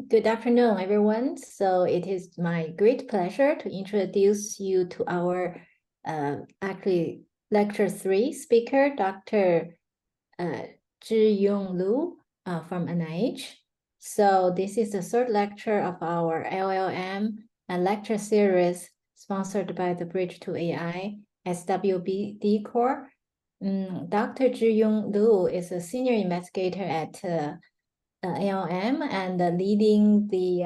Good afternoon, everyone. So it is my great pleasure to introduce you to our actually lecture 3 speaker, Dr. Zhiyong Lu from NIH. So this is the third lecture of our LLM and lecture series sponsored by the Bridge to AI SWBD Core. Dr. Zhiyong Lu is a senior investigator at LLM and leading the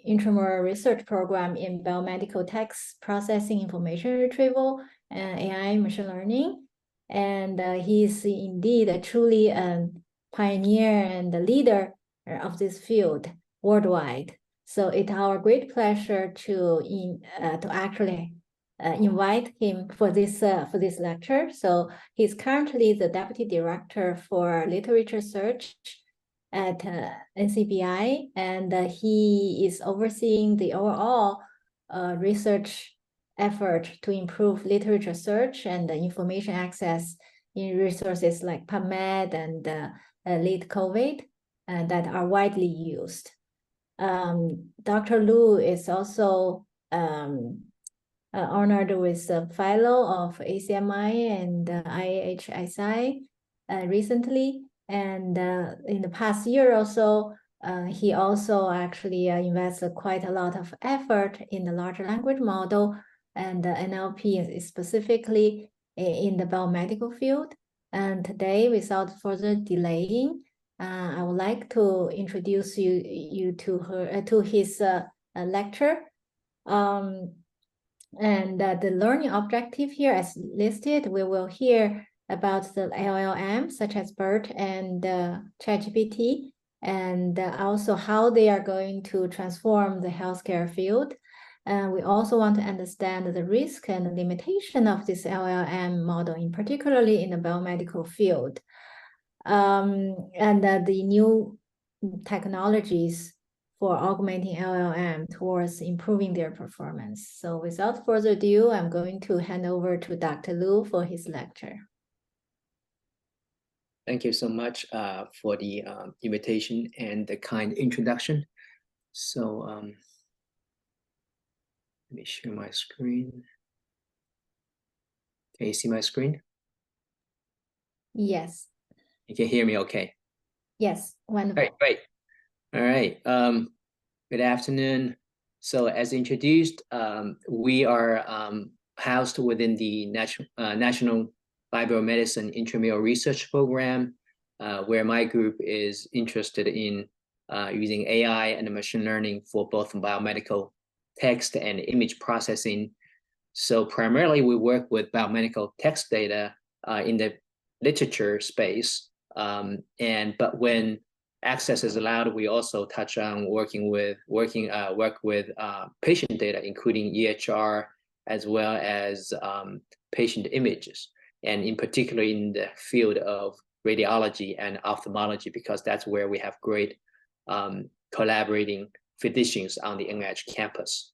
intramural research program in biomedical text processing, information retrieval, and AI machine learning. And he's indeed a truly pioneer and the leader of this field worldwide. So it's our great pleasure to actually invite him for this lecture. So he's currently the Deputy Director for Literature Search at NCBI, and he is overseeing the overall research effort to improve literature search and information access in resources like PubMed and LeetCovid that are widely used. Dr. Lu is also honored with a fellow of ACMI and IHSI recently. And in the past year or so, he also actually invested quite a lot of effort in the large language model and NLP specifically in the biomedical field. And today, without further delaying, I would like to introduce you to his lecture. And the learning objective here as listed, we will hear about the LLM, such as BERT and ChatGPT, and also how they are going to transform the healthcare field. And we also want to understand the risk and limitation of this LLM model, in particularly in the biomedical field, and the new technologies for augmenting LLM towards improving their performance. So without further ado, I'm going to hand over to Dr. Lu for his lecture. Thank you so much for the invitation and the kind introduction. So let me share my screen. Can you see my screen? Yes. You can hear me okay? Yes, wonderful. All right, great. All right, good afternoon. So as introduced, we are housed within the National Biomedicine Intramural Research Program, where my group is interested in using AI and machine learning for both biomedical text and image processing. So primarily we work with biomedical text data in the literature space, but when access is allowed, we also touch on work with patient data, including EHR as well as patient images, and in particular in the field of radiology and ophthalmology, because that's where we have great collaborating physicians on the NIH campus.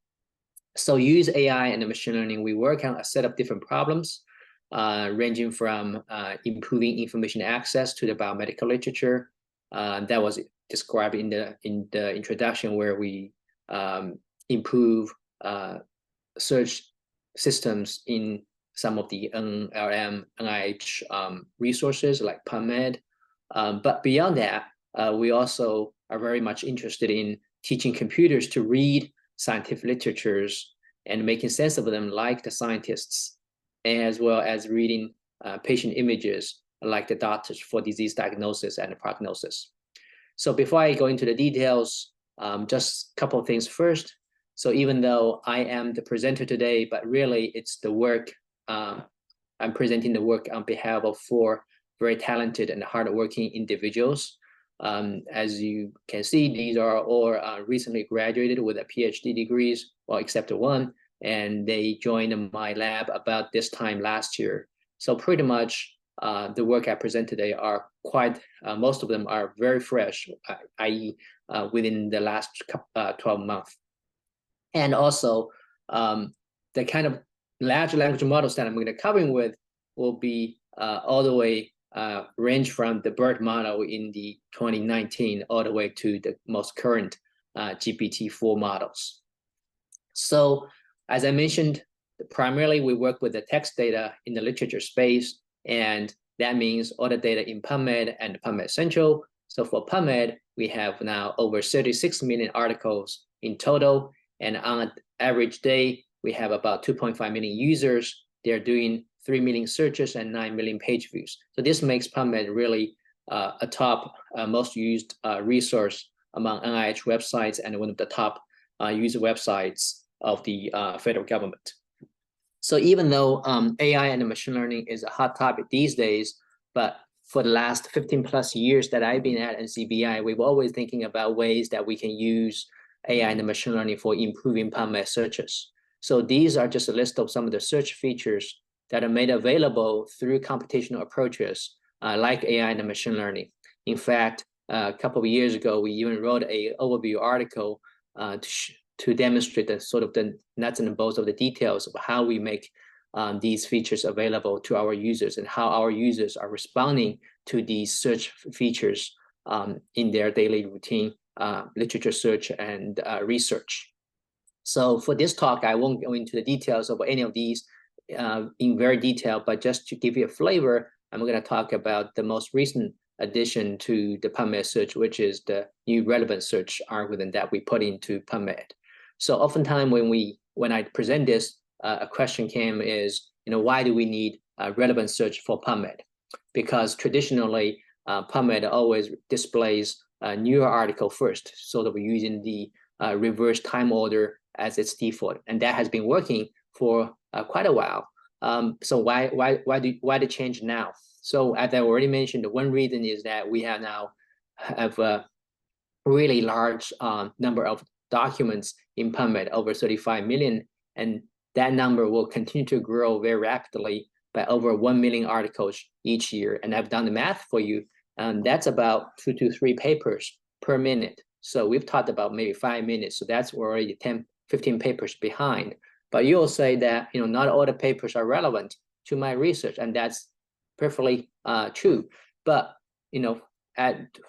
So use AI and machine learning, we work on a set of different problems, ranging from improving information access to the biomedical literature. That was described in the introduction, where we improve search systems in some of the NLM, NIH resources like PubMed. But beyond that, we also are very much interested in teaching computers to read scientific literatures and making sense of them like the scientists, as well as reading patient images like the doctors for disease diagnosis and prognosis. So before I go into the details, just a couple of things first. So even though I am the presenter today, but really it's the work, I'm presenting the work on behalf of 4 very talented and hardworking individuals. As you can see, these are all recently graduated with a PhD degrees, well, except one, and they joined my lab about this time last year. So pretty much the work I present today are quite, most of them are very fresh, i.e. Within the last 12 months. And also the kind of large language models that I'm going to cover with will be all the way range from the BERT model in the 2019 all the way to the most current GPT-4 models. So as I mentioned, primarily we work with the text data in the literature space, and that means all the data in PubMed and PubMed Central. So for PubMed, we have now over 36 million articles in total, and on an average day, we have about 2.5 million users. They're doing 3 million searches and 9 million page views. So this makes PubMed really a top most used resource among NIH websites and one of the top user websites of the federal government. So even though AI and machine learning is a hot topic these days, but for the last 15 plus years that I've been at NCBI, we've always thinking about ways that we can use AI and machine learning for improving PubMed searches. So these are just a list of some of the search features that are made available through computational approaches like AI and machine learning. In fact, a couple of years ago, we even wrote an overview article to demonstrate the sort of the nuts and bolts of the details of how we make these features available to our users and how our users are responding to these search features in their daily routine, literature search and research. So for this talk, I won't go into the details of any of these in very detail, but just to give you a flavor, I'm going to talk about the most recent addition to the PubMed search, which is the new relevant search algorithm that we put into PubMed. So oftentimes when I present this, a question came is, why do we need a relevant search for PubMed? Because traditionally, PubMed always displays a newer article first, sort of using the reverse time order as its default, and that has been working for quite a while. So why the change now? So as I already mentioned, one reason is that we have a really large number of documents in PubMed, over 35 million, and that number will continue to grow very rapidly by over 1 million articles each year. And I've done the math for you, and that's about 2 to 3 papers per minute. So we've talked about maybe 5 minutes, so that's already 10, 15 papers behind. But you'll say that not all the papers are relevant to my research, and that's perfectly true. But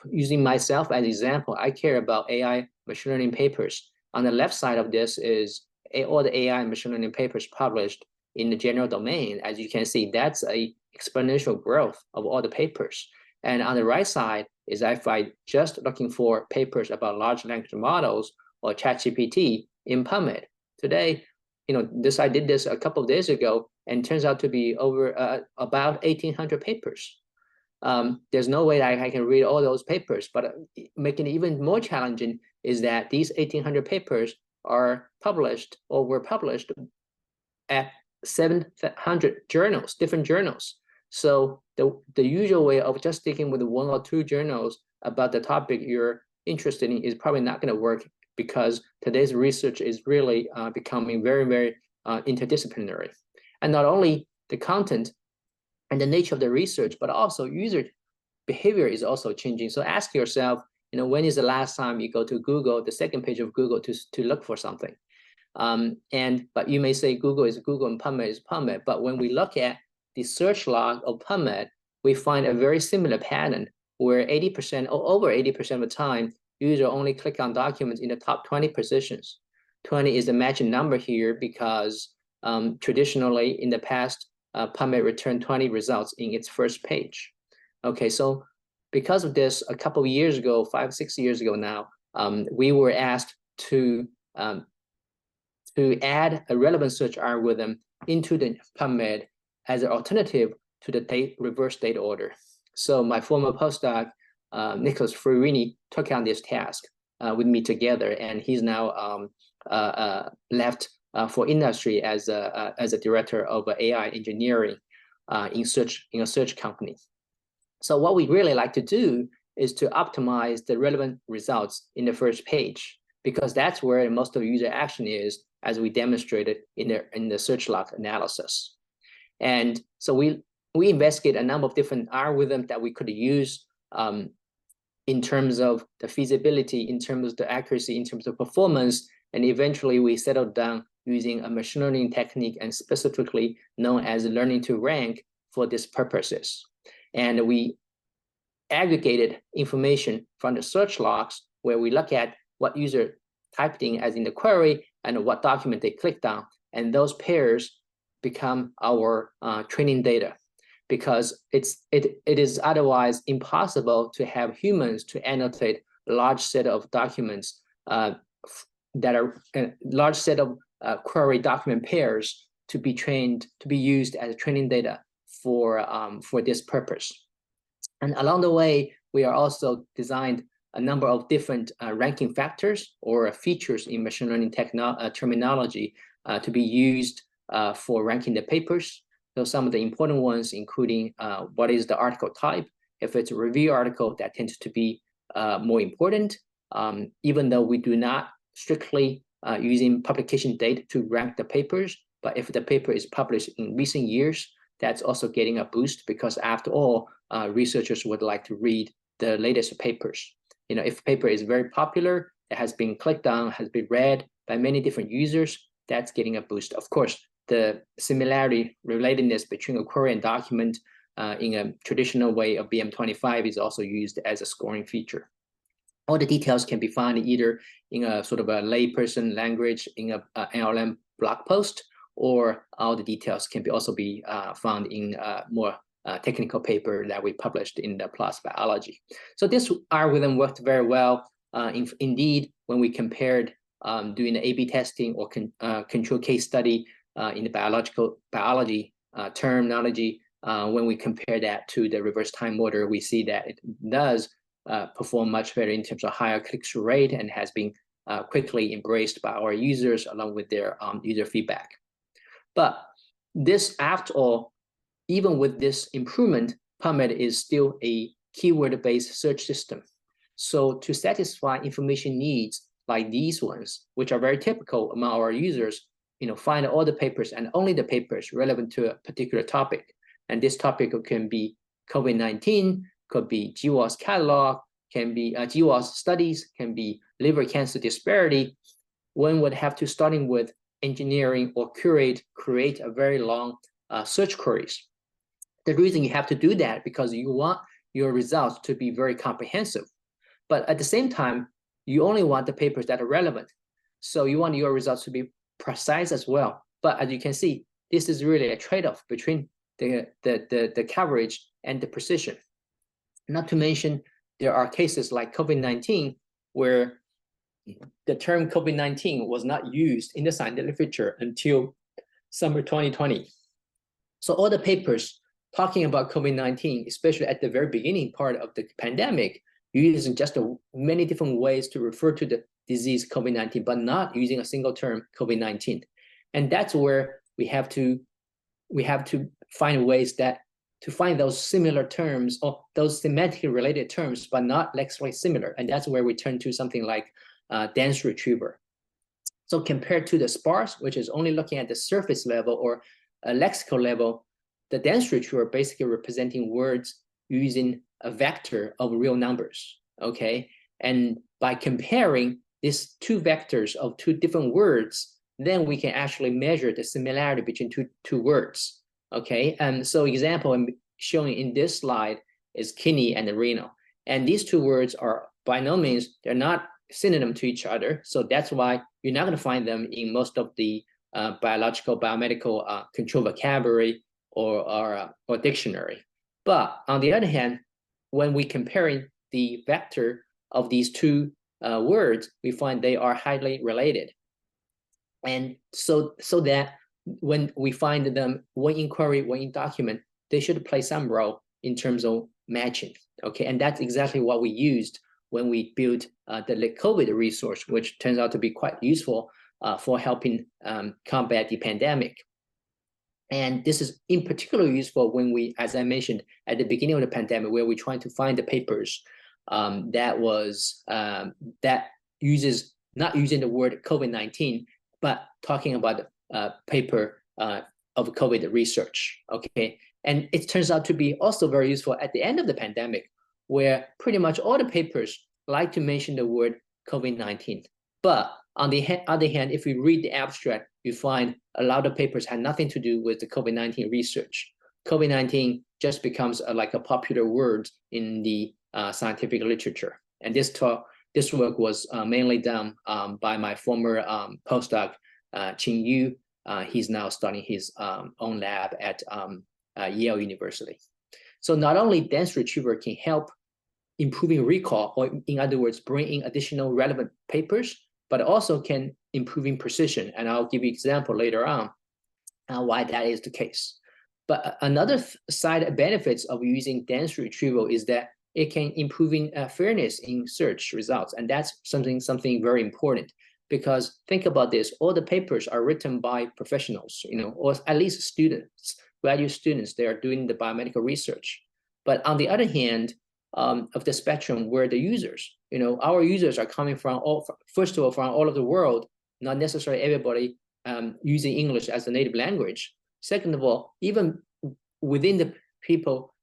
using myself as an example, I care about AI machine learning papers. On the left side of this is all the AI machine learning papers published in the general domain. As you can see, that's a exponential growth of all the papers. And on the right side is if I just looking for papers about large language models or ChatGPT in PubMed. Today, I did this a couple of days ago, and turns out to be over about 1,800 papers. There's no way that I can read all those papers, but making it even more challenging is that these 1,800 papers are published or were published at 700 journals, different journals. So the usual way of just sticking with 1 or 2 journals about the topic you're interested in is probably not going to work, because today's research is really becoming very, very interdisciplinary. And not only the content and the nature of the research, but also user behavior is also changing. So ask yourself, when is the last time you go to Google, the second page of Google, to look for something? But you may say Google is Google and PubMed is PubMed. But when we look at the search log of PubMed, we find a very similar pattern where 80% or over 80% of the time, users only click on documents in the top 20 positions. 20 is the matching number here because traditionally in the past, PubMed returned 20 results in its first page. Okay, so because of this, a couple of years ago, 5, 6 years ago now, we were asked to add a relevant search algorithm into the PubMed as an alternative to the reverse date order. So my former postdoc, Nicholas Ferrini, took on this task with me together, and he's now left for industry as a director of AI engineering in a search company. So what we really like to do is to optimize the relevant results in the first page, because that's where most of the user action is, as we demonstrated in the search log analysis. And so we investigate a number of different algorithms that we could use in terms of the feasibility, in terms of the accuracy, in terms of performance, and eventually we settled down using a machine learning technique, and specifically known as learning to rank for these purposes. And we aggregated information from the search logs where we look at what user typed in as in the query and what document they clicked on. And those pairs become our training data, because it is otherwise impossible to have humans to annotate a large set of documents that are a large set of query document pairs to be used as training data for this purpose. And along the way, we are also designed a number of different ranking factors or features in machine learning terminology to be used for ranking the papers. So some of the important ones, including what is the article type. If it's a review article, that tends to be more important, even though we do not strictly using publication date to rank the papers. But if the paper is published in recent years, that's also getting a boost, because after all, researchers would like to read the latest papers. You know, if a paper is very popular, it has been clicked on, has been read by many different users, that's getting a boost. Of course, the similarity, relatedness between a query and document in a traditional way of BM25 is also used as a scoring feature. All the details can be found either in a sort of a layperson language in a LLM blog post, or all the details can also be found in a more technical paper that we published in the PLOS Biology. So this algorithm worked very well. Indeed, when we compared doing the A/B testing or control case study in the biology terminology, when we compare that to the reverse time order, we see that it does perform much better in terms of higher click-through rate, and has been quickly embraced by our users along with their user feedback. But this, after all, even with this improvement, PubMed is still a keyword-based search system. So to satisfy information needs like these ones, which are very typical among our users, you know, find all the papers and only the papers relevant to a particular topic. And this topic can be COVID-19, could be GWAS catalog, can be GWAS studies, can be liver cancer disparity. One would have to, starting with engineering or create a very long search queries. The reason you have to do that because you want your results to be very comprehensive, but at the same time, you only want the papers that are relevant. So you want your results to be precise as well. But as you can see, this is really a trade-off between the coverage and the precision. Not to mention, there are cases like COVID-19 where the term COVID-19 was not used in the scientific literature until summer 2020. So all the papers talking about COVID-19, especially at the very beginning part of the pandemic, using just many different ways to refer to the disease COVID-19, but not using a single term COVID-19. And that's where we have to find ways to find those similar terms or those semantically related terms, but not lexically similar. And that's where we turn to something like dense retriever. So compared to the sparse, which is only looking at the surface level or a lexical level, the dense retriever basically representing words using a vector of real numbers, okay? And by comparing these two vectors of two different words, then we can actually measure the similarity between two words, okay? And so example I'm showing in this slide is kidney and renal. And these two words are by no means, they're not synonym to each other. So that's why you're not gonna find them in most of the biomedical control vocabulary or dictionary. But on the other hand, when we comparing the vector of these two words, we find they are highly related. And so that when we find them, one in query, one in document, they should play some role in terms of matching, okay? And that's exactly what we used when we built the COVID resource, which turns out to be quite useful for helping combat the pandemic. And this is in particular useful when we, as I mentioned, at the beginning of the pandemic, where we're trying to find the papers that uses, not using the word COVID-19, but talking about the paper of COVID research, okay? And it turns out to be also very useful at the end of the pandemic, where pretty much all the papers like to mention the word COVID-19. But on the other hand, if we read the abstract, you find a lot of papers had nothing to do with the COVID-19 research. COVID-19 just becomes like a popular word in the scientific literature. And this this work was mainly done by my former postdoc, Zhiyong Lu. He's now starting his own lab at Yale University. So not only dense retrieval can help improving recall, or in other words, bring in additional relevant papers, but also can improving precision. And I'll give you an example later on why that is the case. But another side benefits of using dense retrieval is that it can improving fairness in search results. And that's something very important, because think about this, all the papers are written by professionals, or at least students, graduate students, they are doing the biomedical research. But on the other hand, of the spectrum, where the users, our users are coming from first of all, from all over the world, not necessarily everybody using English as a native language. Second of all, even within the people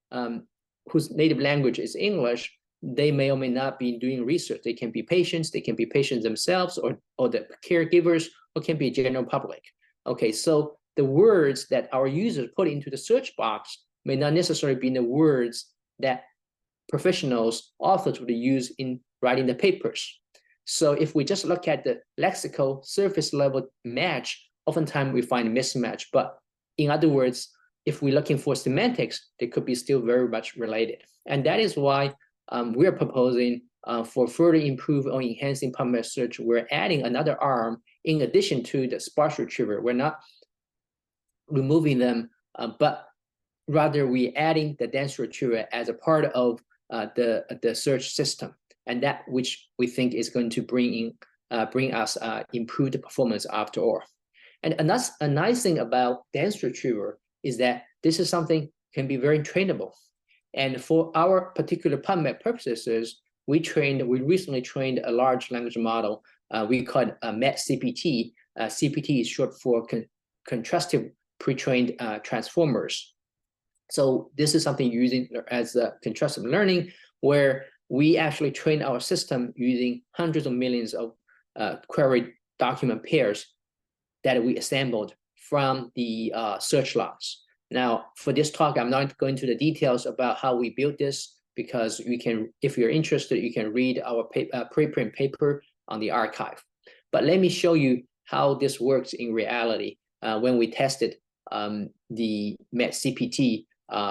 whose native language is English, they may or may not be doing research. They can be patients, themselves, or the caregivers, or can be general public. Okay, so the words that our users put into the search box may not necessarily be the words that professionals, authors would use in writing the papers. So if we just look at the lexical surface level match, oftentimes we find a mismatch. But in other words, if we're looking for semantics, they could be still very much related. And that is why we're proposing for further improve or enhancing PubMed search, we're adding another arm in addition to the sparse retriever. We're not removing them, but rather we're adding the dense retriever as a part of the search system, and that which we think is going to bring us improved performance after all. And a nice thing about dense retriever is that this is something can be very trainable. And for our particular PubMed purposes, we recently trained a large language model. We call it MedCPT. CPT is short for contrastive pre-trained transformers. So this is something using as a contrastive learning, where we actually train our system using hundreds of millions of query document pairs that we assembled from the search logs. Now, for this talk, I'm not going into the details about how we built this, because you can, if you're interested, you can read our preprint paper on the archive. But let me show you how this works in reality when we tested the MedCPT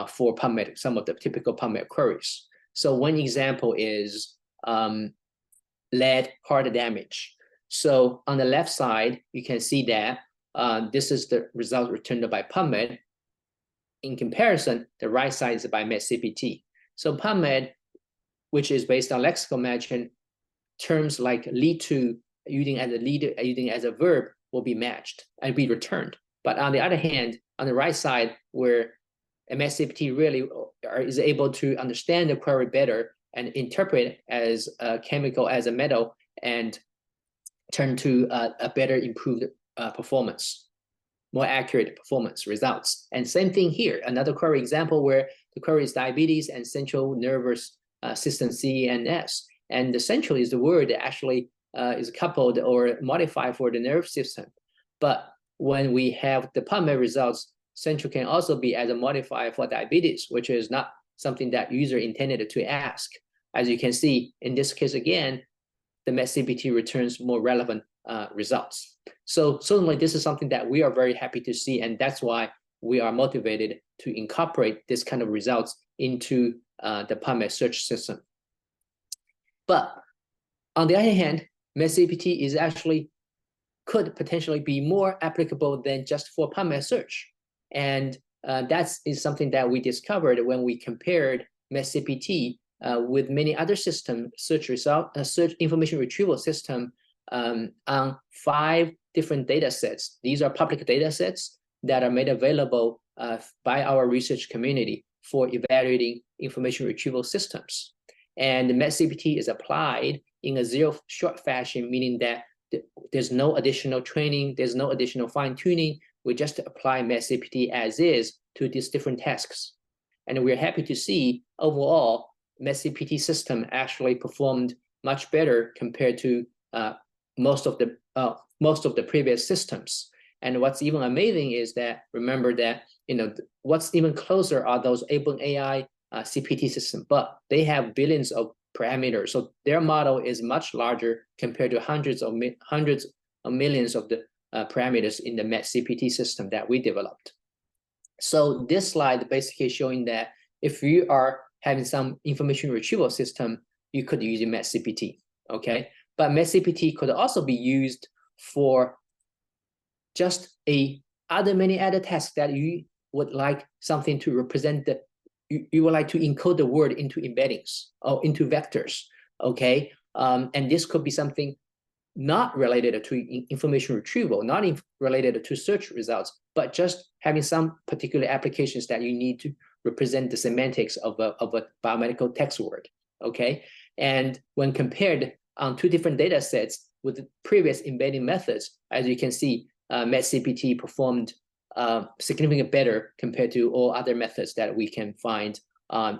for PubMed, some of the typical PubMed queries. So one example is lead heart damage. So on the left side, you can see that this is the result returned by PubMed. In comparison, the right side is by MedCPT. So PubMed, which is based on lexical matching, terms like lead to using as a verb will be matched and be returned. But on the other hand, on the right side, where MedCPT really is able to understand the query better and interpret as a chemical, as a metal, and turn to a better improved performance, more accurate performance results. And same thing here, another query example where the query is diabetes and central nervous system, CNS. And the central is the word that actually is coupled or modified for the nerve system. But when we have the PubMed results, central can also be as a modifier for diabetes, which is not something that user intended to ask. As you can see, in this case again, the MedCPT returns more relevant results. So certainly this is something that we are very happy to see, and that's why we are motivated to incorporate this kind of results into the PubMed search system. But on the other hand, MedCPT is actually could potentially be more applicable than just for PubMed search. And that is something that we discovered when we compared MedCPT with many other systems, search information retrieval system on 5 different data sets. These are public data sets that are made available by our research community for evaluating information retrieval systems. And the MedCPT is applied in a zero-shot fashion, meaning that there's no additional training, there's no additional fine-tuning. We just apply MedCPT as is to these different tasks. And we're happy to see overall, MedCPT system actually performed much better compared to most of the previous systems. And what's even amazing is that, remember that, what's even closer are those OpenAI CPT systems, but they have billions of parameters. So their model is much larger compared to hundreds of millions of the parameters in the MedCPT system that we developed. So this slide basically showing that if you are having some information retrieval system, you could use MedCPT, okay? But MedCPT could also be used for just many other tasks that you would like something to represent you would like to encode the word into embeddings or into vectors, okay? And this could be something not related to information retrieval, not related to search results, but just having some particular applications that you need to represent the semantics of a biomedical text word, okay? And when compared on two different data sets with the previous embedding methods, as you can see, MedCPT performed significantly better compared to all other methods that we can find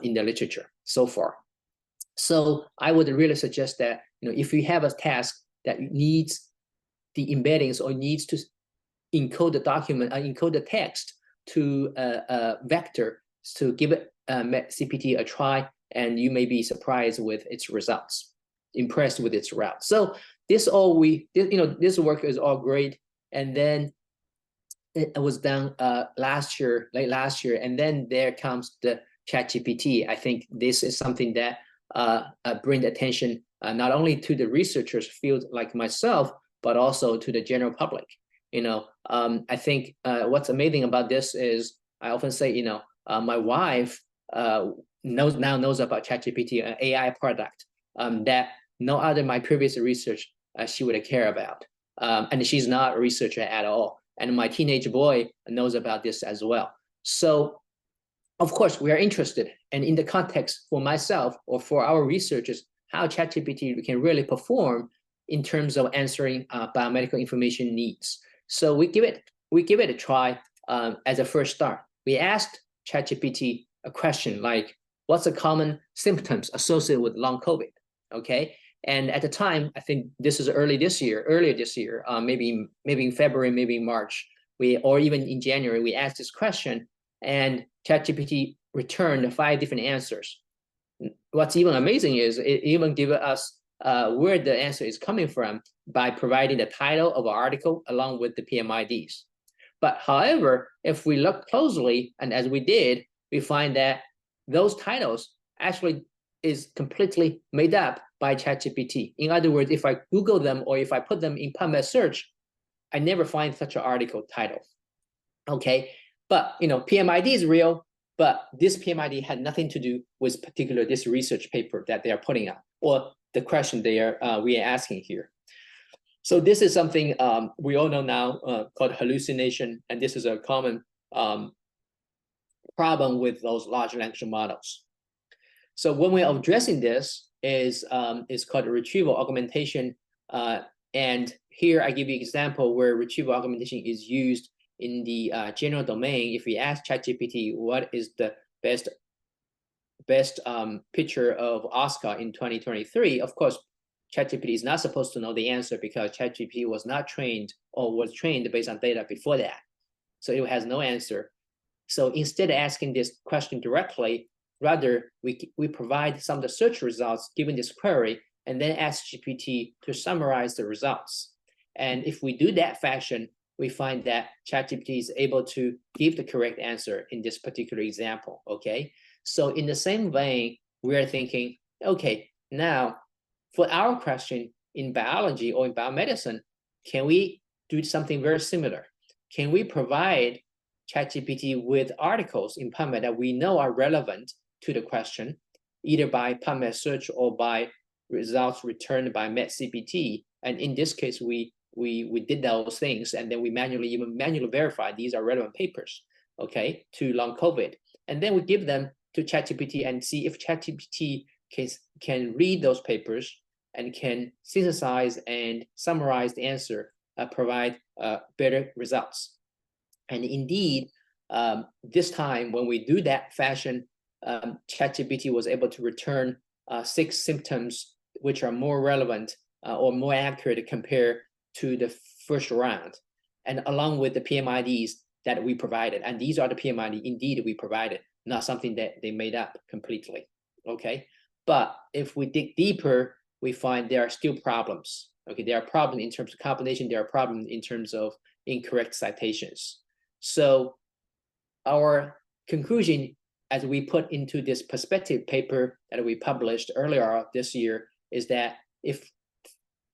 in the literature so far. So I would really suggest that, if you have a task that needs the embeddings or needs to encode the document, encode the text to a vector, to give it MedCPT a try, and you may be surprised with its results, impressed with its route. So this this work is all great, and then it was done late last year, and then there comes the ChatGPT. I think this is something that bring attention not only to the researchers field like myself, but also to the general public. I think what's amazing about this is I often say, my wife knows about ChatGPT, an AI product that no other my previous research she would care about, and she's not a researcher at all. And my teenage boy knows about this as well. So, of course, we are interested, and in the context for myself or for our researchers, how ChatGPT can really perform in terms of answering biomedical information needs. So we give it a try as a first start. We asked ChatGPT a question like, "What's the common symptoms associated with long COVID?" Okay, and at the time, I think this is earlier this year, maybe in February, maybe in March, or even in January, we asked this question, and ChatGPT returned 5 different answers. What's even amazing is it even gave us where the answer is coming from by providing the title of an article along with the PMIDs. But however, if we look closely, and as we did, we find that those titles actually is completely made up by ChatGPT. In other words, if I Google them or if I put them in PubMed search, I never find such an article title. Okay, but PMID is real, but this PMID had nothing to do with this research paper that they are putting out or the question we are asking here. So this is something we all know now called hallucination, and this is a common problem with those large language models. So when we're addressing this is called retrieval augmentation, and here I give you an example where retrieval augmentation is used in the general domain. If we ask ChatGPT what is the best picture of Oscar in 2023, of course, ChatGPT is not supposed to know the answer because ChatGPT was not trained or was trained based on data before that. So it has no answer. So instead of asking this question directly, rather we provide some of the search results given this query and then ask GPT to summarize the results. And if we do that fashion, we find that ChatGPT is able to give the correct answer in this particular example, okay? So in the same vein, we are thinking, okay, now for our question in biology or in biomedicine, can we do something very similar? Can we provide ChatGPT with articles in PubMed that we know are relevant to the question, either by PubMed search or by results returned by MedCPT? And in this case, we did those things, and then we manually verify these are relevant papers, okay, to long COVID. And then we give them to ChatGPT and see if ChatGPT can read those papers and can synthesize and summarize the answer, provide better results. And indeed, this time when we do that fashion, ChatGPT was able to return 6 symptoms which are more relevant or more accurate compared to the first round, and along with the PMIDs that we provided. And these are the PMID indeed we provided, not something that they made up completely, okay? But if we dig deeper, we find there are still problems. Okay, there are problems in terms of combination, there are problems in terms of incorrect citations. So our conclusion, as we put into this perspective paper that we published earlier this year, is that if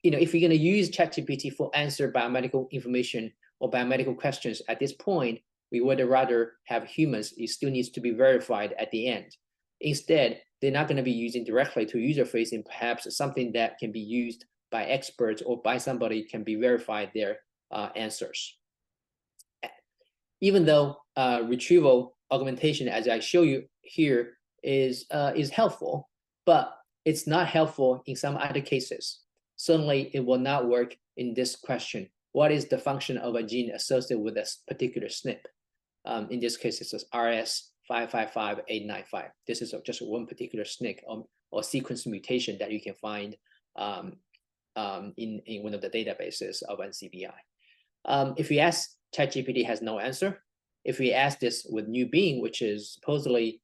you're going to use ChatGPT for answer biomedical information or biomedical questions at this point, we would rather have humans. It still needs to be verified at the end. Instead, they're not going to be using directly to user-facing, perhaps something that can be used by experts or by somebody can be verified their answers. Even though retrieval augmentation, as I show you here, is helpful, but it's not helpful in some other cases. Certainly, it will not work in this question. What is the function of a gene associated with a particular SNP? In this case, it's RS555895. This is just one particular SNP or sequence mutation that you can find in one of the databases of NCBI. If we ask ChatGPT, has no answer. If we ask this with New Being, which is supposedly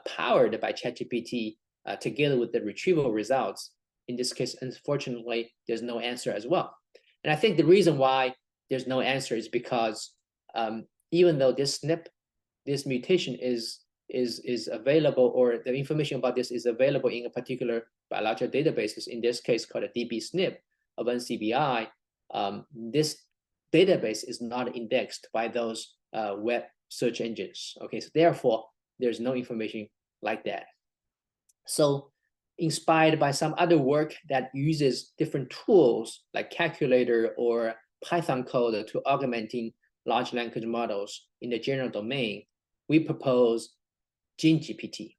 powered by ChatGPT together with the retrieval results, in this case, unfortunately, there's no answer as well. And I think the reason why there's no answer is because even though this SNP, this mutation is available, or the information about this is available in a particular biological databases, in this case called a dbSNP of NCBI, this database is not indexed by those web search engines. Okay, so therefore, there's no information like that. So inspired by some other work that uses different tools like calculator or Python code to augmenting large language models in the general domain, we propose GeneGPT.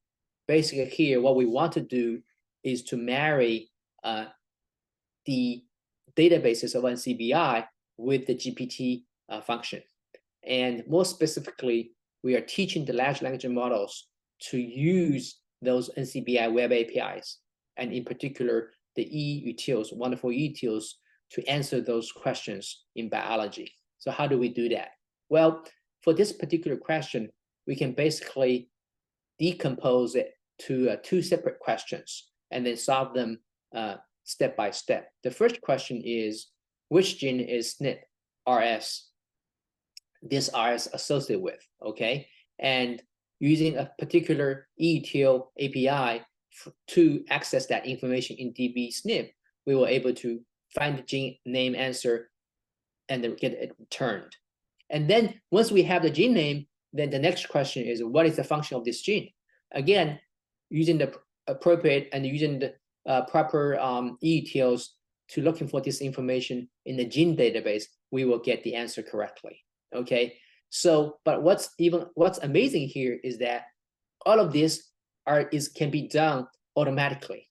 Basically here, what we want to do is to marry the databases of NCBI with the GPT function. And more specifically, we are teaching the large language models to use those NCBI web APIs, and in particular, the eUtils, wonderful eUtils, to answer those questions in biology. So how do we do that? Well, for this particular question, we can basically decompose it to two separate questions and then solve them step by step. The first question is, which gene is SNP RS, this RS associated with, okay? And using a particular eUtil API to access that information in dbSNP, we were able to find the gene name answer and then get it returned. And then once we have the gene name, then the next question is, what is the function of this gene? Again, using the appropriate and using the proper eUtils to looking for this information in the gene database, we will get the answer correctly. Okay, so but what's amazing here is that all of this can be done automatically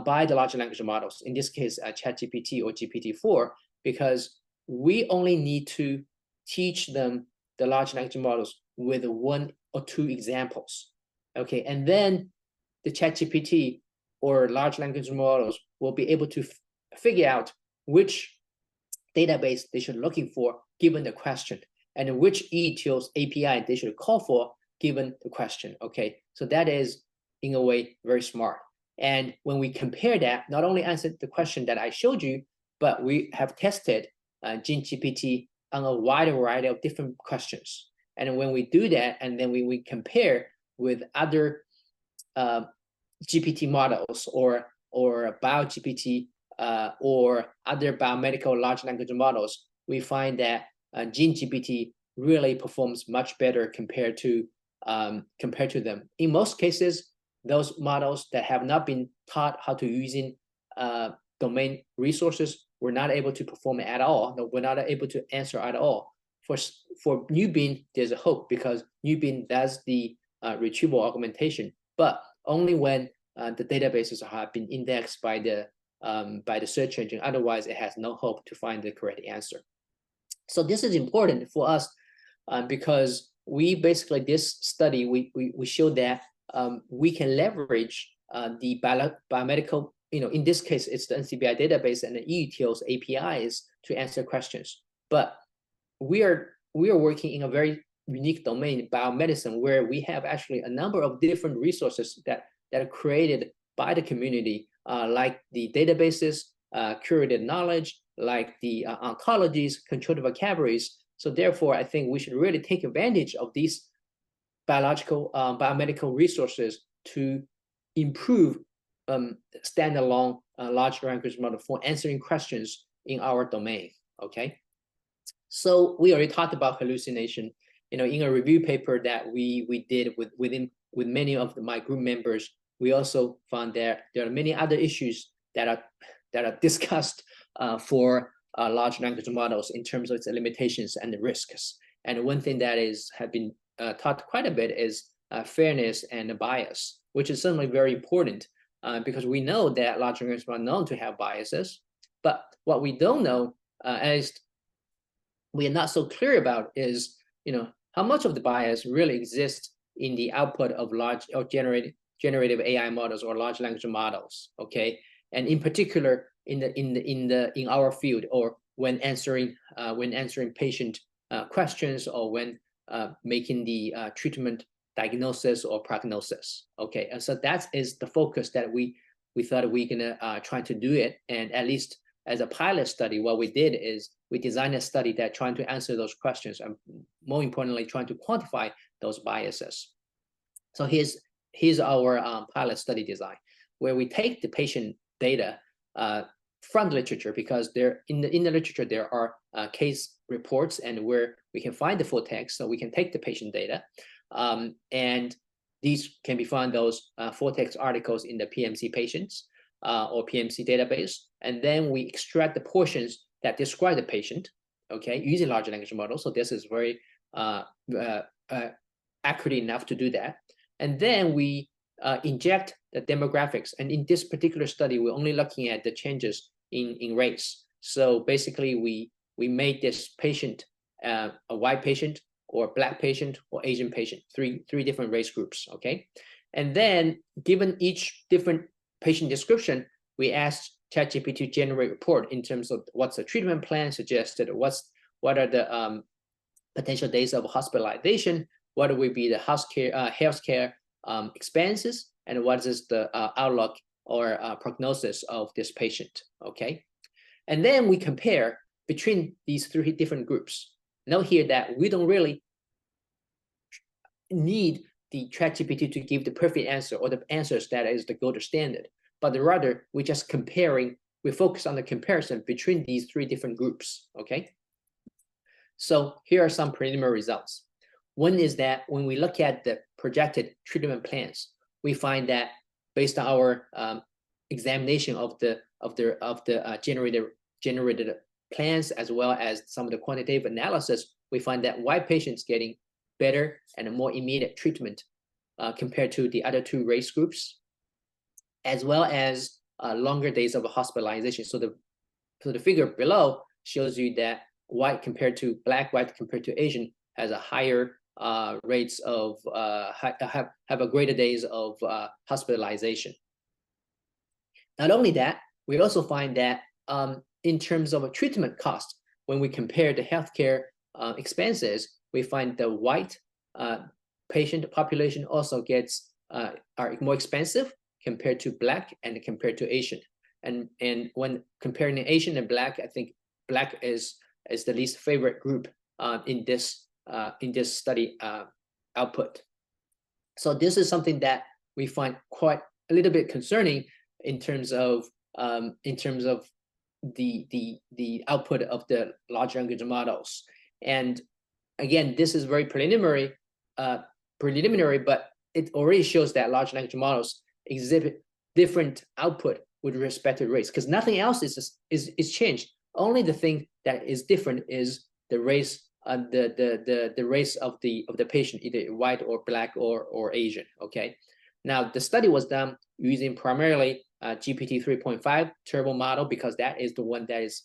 by the large language models. In this case, ChatGPT or GPT-4, because we only need to teach them the large language models with 1 or 2 examples. Okay, and then the ChatGPT or large language models will be able to figure out which database they should be looking for given the question, and which eUtils API they should call for given the question. Okay, so that is in a way very smart. And when we compare that, not only answered the question that I showed you, but we have tested GeneGPT on a wide variety of different questions. And when we do that, and then we compare with other GPT models or BioGPT or other biomedical large language models, we find that GeneGPT really performs much better compared to them. In most cases, those models that have not been taught how to using domain resources were not able to perform at all. No, we're not able to answer at all. For New Being, there's a hope because New Being does the retrieval augmentation, but only when the databases have been indexed by the search engine. Otherwise, it has no hope to find the correct answer. So this is important for us because we basically, this study, we showed that we can leverage the biomedical, in this case, it's the NCBI database and the eUtils APIs to answer questions. But we are working in a very unique domain, biomedicine, where we have actually a number of different resources that are created by the community, like the databases, curated knowledge, like the ontologies, controlled vocabularies. So therefore, I think we should really take advantage of these biomedical resources to improve standalone large language model for answering questions in our domain. Okay, so we already talked about hallucination. In a review paper that we did with many of my group members, we also found that there are many other issues that are discussed for large language models in terms of its limitations and the risks. And one thing that have been taught quite a bit is fairness and bias, which is certainly very important because we know that large language models are known to have biases, but what we don't know, as we are not so clear about, is how much of the bias really exists in the output of large or generative AI models or large language models. Okay, and in particular in our field, or when answering patient questions, or when making the treatment diagnosis or prognosis. Okay, and so that is the focus that we thought we're gonna try to do it. And at least as a pilot study, what we did is we designed a study that trying to answer those questions, and more importantly, trying to quantify those biases. So here's our pilot study design, where we take the patient data from the literature, because in the literature there are case reports and where we can find the full text, so we can take the patient data, and these can be found, those full text articles, in the PMC patients or PMC database, and then we extract the portions that describe the patient, okay, using large language models. So this is very accurate enough to do that. And then we inject the demographics. And in this particular study, we're only looking at the changes in race. So basically, we made this patient a white patient, or Black patient, or Asian patient, three different race groups, okay? And then, given each different patient description, we asked ChatGPT to generate a report in terms of what's the treatment plan suggested, what are the potential days of hospitalization, what would be the healthcare expenses, and what is the outlook or prognosis of this patient, okay? And then we compare between these three different groups. Note here that we don't really need the ChatGPT to give the perfect answer, or the answers that is the gold standard, but rather we're just comparing, we focus on the comparison between these three different groups, okay? So here are some preliminary results. One is that when we look at the projected treatment plans, we find that based on our examination of the generated plans, as well as some of the quantitative analysis, we find that white patients getting better and a more immediate treatment compared to the other two race groups, as well as longer days of hospitalization. So the figure below shows you that white compared to Black, white compared to Asian has a higher rates of have a greater days of hospitalization. Not only that, we also find that in terms of a treatment cost, when we compare the healthcare expenses, we find the white patient population also gets are more expensive compared to Black and compared to Asian. And when comparing Asian and Black, I think Black is the least favorite group in this study output. So this is something that we find quite a little bit concerning in terms of the output of the large language models. And again, this is very preliminary, but it already shows that large language models exhibit different output with respect to race, because nothing else is changed. Only the thing that is different is the race, the race of the patient, either white or Black or Asian. Okay. Now the study was done using primarily GPT 3.5 turbo model, because that is the one that is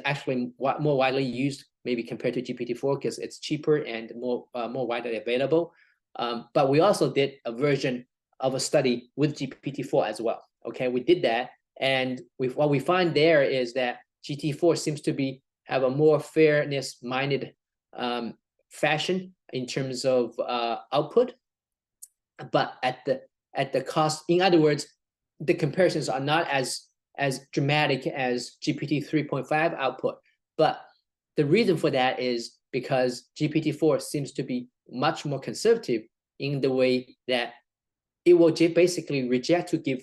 actually more widely used, maybe compared to GPT-4, because it's cheaper and more widely available. But we also did a version of a study with GPT-4 as well. Okay, we did that, and what we find there is that GPT-4 seems to have a more fairness-minded fashion in terms of output, but at at the cost. In other words, the comparisons are not as dramatic as GPT 3.5 output. But the reason for that is because GPT-4 seems to be much more conservative in the way that it will basically reject to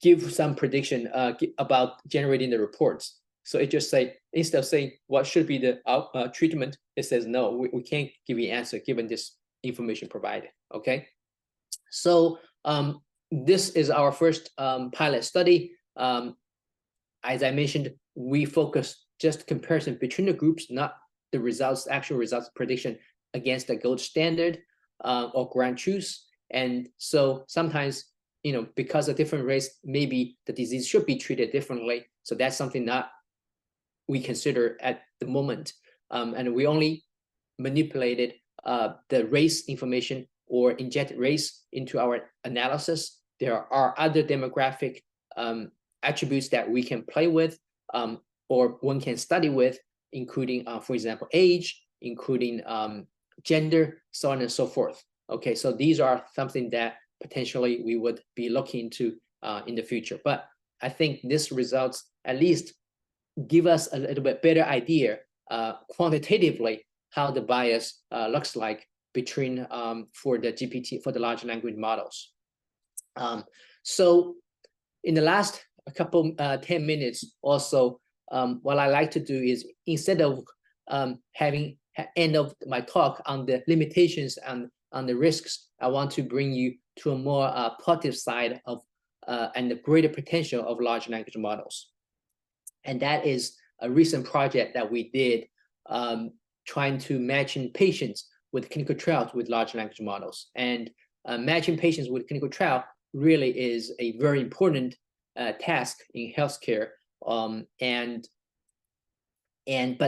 give some prediction about generating the reports. So it just say, instead of saying what should be the treatment, it says no, we can't give you an answer given this information provided. Okay, so this is our first pilot study. As I mentioned, we focus just comparison between the groups, not the results, actual results prediction against the gold standard or ground truth. And so sometimes, because of different race, maybe the disease should be treated differently. So that's something that we consider at the moment. And we only manipulated the race information or injected race into our analysis. There are other demographic attributes that we can play with or one can study with, including, for example, age, including gender, so on and so forth. Okay, so these are something that potentially we would be looking into in the future. But I think this results at least give us a little bit better idea quantitatively how the bias looks like between for the large language models. So in the last couple 10 minutes also, what I like to do is, instead of having end of my talk on the limitations and on the risks, I want to bring you to a more positive side of and the greater potential of large language models. And that is a recent project that we did trying to match patients with clinical trials with large language models. And matching patients with clinical trial really is a very important task in healthcare, but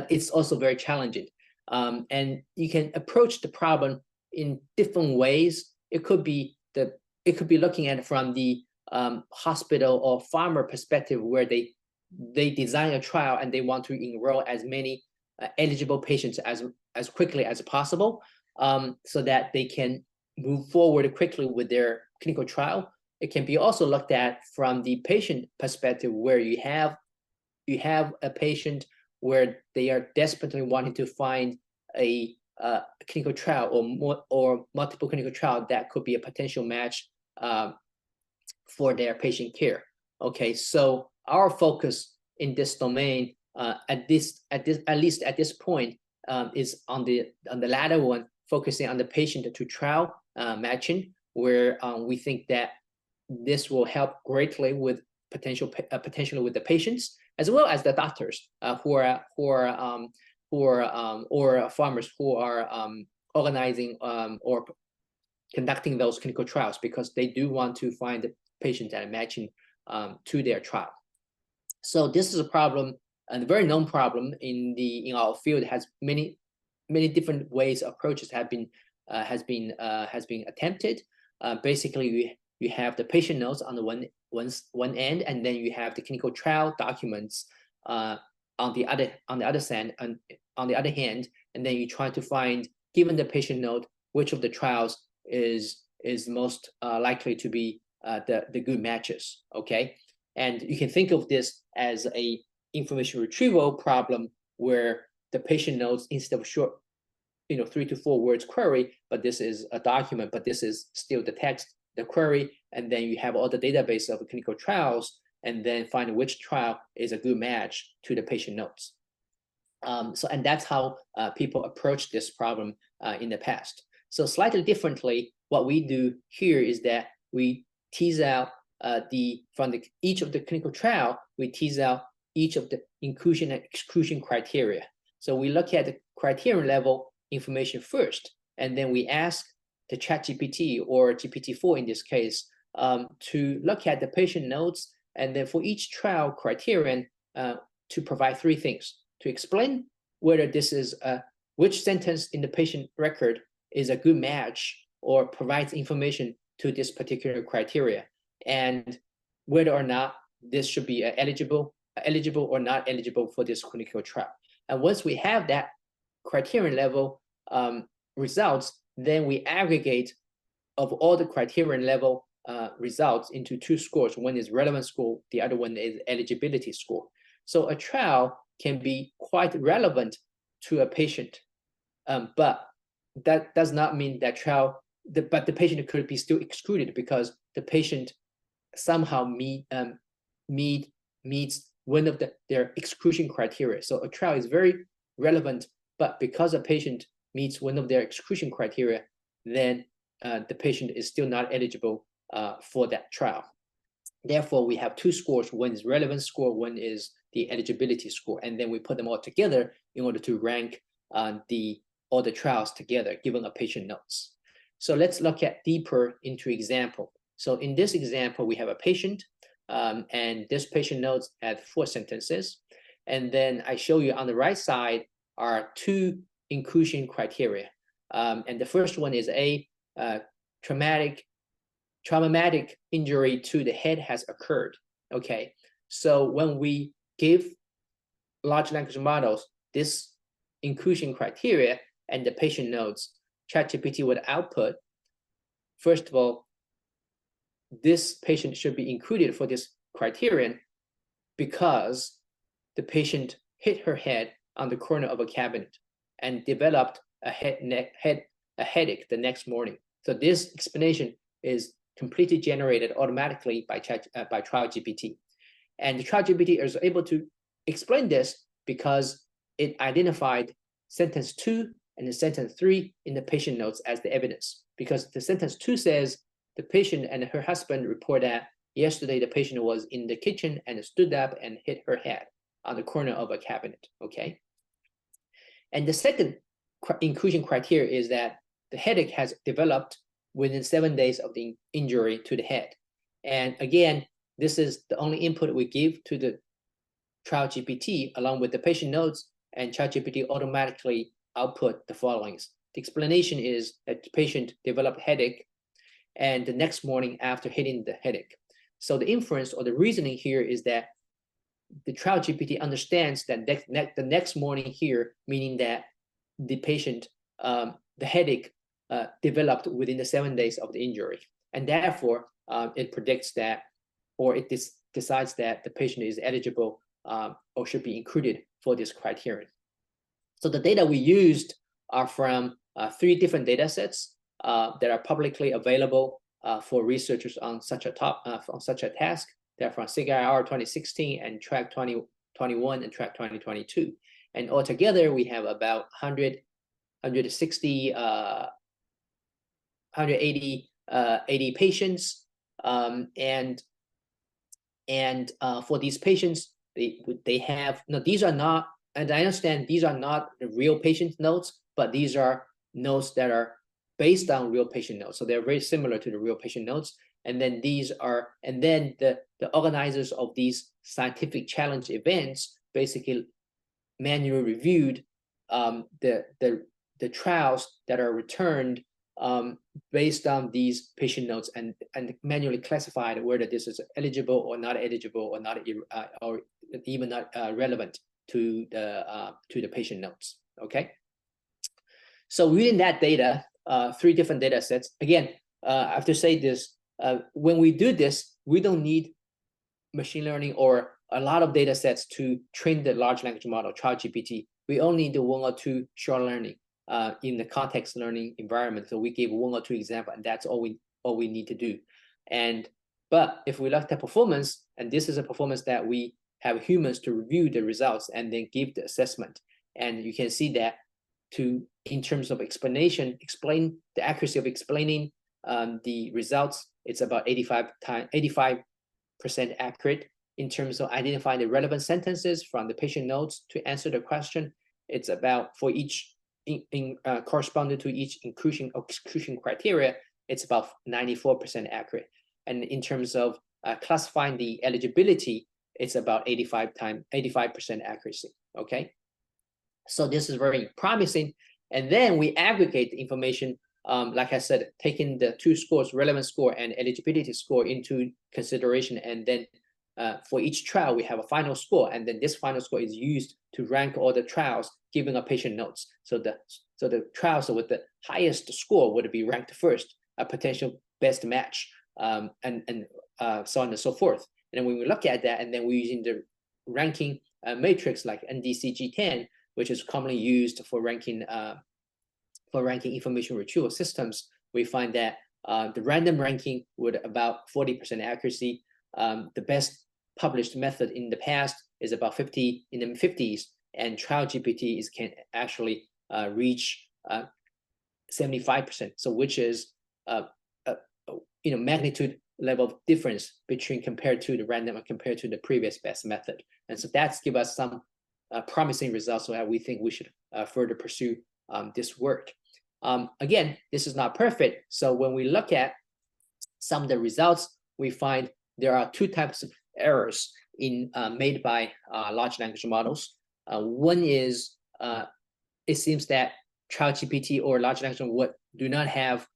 it's also very challenging. And you can approach the problem in different ways. It could be looking at it from the hospital or farmer perspective, where they design a trial and they want to enroll as many eligible patients as quickly as possible, so that they can move forward quickly with their clinical trial. It can be also looked at from the patient perspective, where you have a patient where they are desperately wanting to find a clinical trial or multiple clinical trial that could be a potential match for their patient care. Okay, so our focus in this domain, at least at this point, is on the latter one, focusing on the patient to trial matching, where we think that this will help greatly with potentially with the patients as well as the doctors or farmers who are organizing or conducting those clinical trials, because they do want to find the patients that are matching to their trial. So this is a problem, and a very known problem in our field. Has many different ways, approaches have been attempted. Basically, you have the patient notes on the one end, and then you have the clinical trial documents on the other hand, and then you try to find, given the patient note, which of the trials is most likely to be the good matches. Okay, and you can think of this as a information retrieval problem, where the patient notes, instead of short 3 to 4 words query, but this is a document, but this is still the text, the query, and then you have all the database of clinical trials, and then find which trial is a good match to the patient notes. And that's how people approach this problem in the past. So slightly differently, what we do here is that we tease out each of the clinical trial, we tease out each of the inclusion and exclusion criteria. So we look at the criterion level information first, and then we ask the ChatGPT or GPT-4 in this case to look at the patient notes, and then for each trial criterion to provide 3 things: to explain whether this is which sentence in the patient record is a good match or provides information to this particular criteria, and whether or not this should be eligible or not eligible for this clinical trial. And once we have that criterion level results, then we aggregate of all the criterion level results into two scores. One is relevant score, the other one is eligibility score. So a trial can be quite relevant to a patient, but that does not mean that but the patient could be still excluded because the patient somehow meets one of their exclusion criteria. So a trial is very relevant, but because a patient meets one of their exclusion criteria, then the patient is still not eligible for that trial. Therefore, we have two scores. One is relevance score, one is the eligibility score, and then we put them all together in order to rank all the trials together, given a patient notes. So let's look at deeper into example. So in this example, we have a patient, and this patient notes had 4 sentences. And then I show you on the right side are 2 inclusion criteria. And the first one is a traumatic injury to the head has occurred. Okay, so when we give large language models this inclusion criteria and the patient notes, ChatGPT would output, first of all, this patient should be included for this criterion because the patient hit her head on the corner of a cabinet and developed a headache the next morning. So this explanation is completely generated automatically by TrialGPT. And the TrialGPT is able to explain this because it identified sentence 2 and the sentence 3 in the patient notes as the evidence. Because the sentence 2 says the patient and her husband report that yesterday the patient was in the kitchen and stood up and hit her head on the corner of a cabinet, okay? And the second inclusion criteria is that the headache has developed within 7 days of the injury to the head. And again, this is the only input we give to the TrialGPT along with the patient notes, and ChatGPT automatically output the followings. The explanation is that the patient developed headache and the next morning after hitting the headache. So the inference or the reasoning here is that the TrialGPT understands that the next morning here, meaning that the patient, the headache developed within the 7 days of the injury. And therefore, it predicts that, or it decides that the patient is eligible or should be included for this criterion. So the data we used are from 3 different data sets that are publicly available for researchers on such a task. They're from SIG-IR 2016 and Track 2021 and Track 2022. And altogether, we have about 180 patients. And for these patients, they have, no, these are not, and I understand these are not the real patient notes, but these are notes that are based on real patient notes. So they're very similar to the real patient notes. And then the organizers of these scientific challenge events basically manually reviewed the trials that are returned based on these patient notes and manually classified whether this is eligible or not eligible or not or even not relevant to the patient notes. Okay. So within that data, 3 different data sets. Again, I have to say this: when we do this, we don't need machine learning or a lot of data sets to train the large language model, TrialGPT. We only need 1 or 2 short learning in the context learning environment. So we gave 1 or 2 examples, and that's all we need to do. But if we look at performance, and this is a performance that we have humans to review the results and then give the assessment, and you can see that in terms of explain the accuracy of explaining the results, it's about 85% accurate. In terms of identifying the relevant sentences from the patient notes to answer the question, it's about, for each corresponding to each inclusion or exclusion criteria, it's about 94% accurate. And in terms of classifying the eligibility, it's about 85% accuracy. Okay, so this is very promising. And then we aggregate the information, like I said, taking the 2 scores, relevance score and eligibility score, into consideration. And then for each trial, we have a final score, and then this final score is used to rank all the trials, giving a patient notes. So the trials with the highest score would be ranked first, a potential best match, and so on and so forth. And then when we look at that, and then we're using the ranking matrix like NDCG10, which is commonly used for ranking information retrieval systems, we find that the random ranking with about 40% accuracy. The best published method in the past is about 50 in the 50s, and trial GPT can actually reach 75%. So which is magnitude level of difference between compared to the random and compared to the previous best method. And so that's give us some promising results, so that we think we should further pursue this work. Again, this is not perfect. So when we look at some of the results, we find there are two types of errors made by large language models. One is it seems that trial GPT or large language model do not have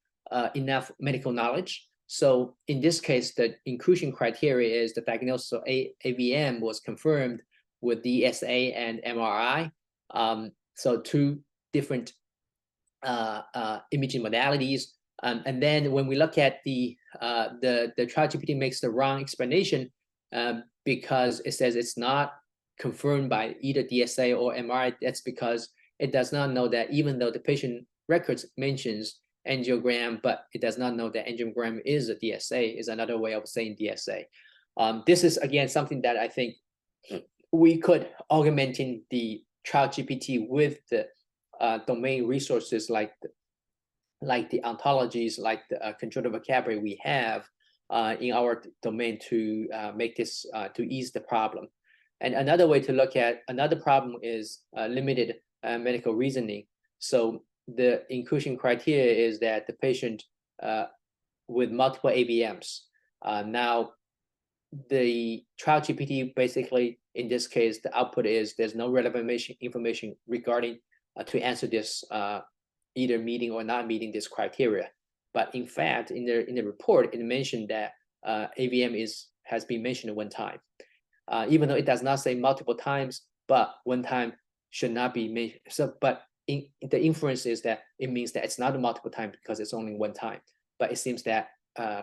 enough medical knowledge. So in this case, the inclusion criteria is the diagnosis of AVM was confirmed with DSA and MRI. So two different imaging modalities. And then when we look at the trial GPT makes the wrong explanation because it says it's not confirmed by either DSA or MRI. That's because it does not know that even though the patient records mentions angiogram, but it does not know that angiogram is a DSA, is another way of saying DSA. This is, again, something that I think we could augmenting the trial GPT with the domain resources like the ontologies, like the controlled vocabulary we have in our domain to make this, to ease the problem. And another way to look at another problem is limited medical reasoning. So the inclusion criteria is that the patient with multiple AVMs. Now, the trial GPT basically, in this case, the output is there's no relevant information regarding to answer this either meeting or not meeting this criteria. But in fact, in the report, it mentioned that AVM has been mentioned one time, even though it does not say multiple times, but one time should not be mentioned. So, but the inference is that it means that it's not a multiple time because it's only one time. But it seems that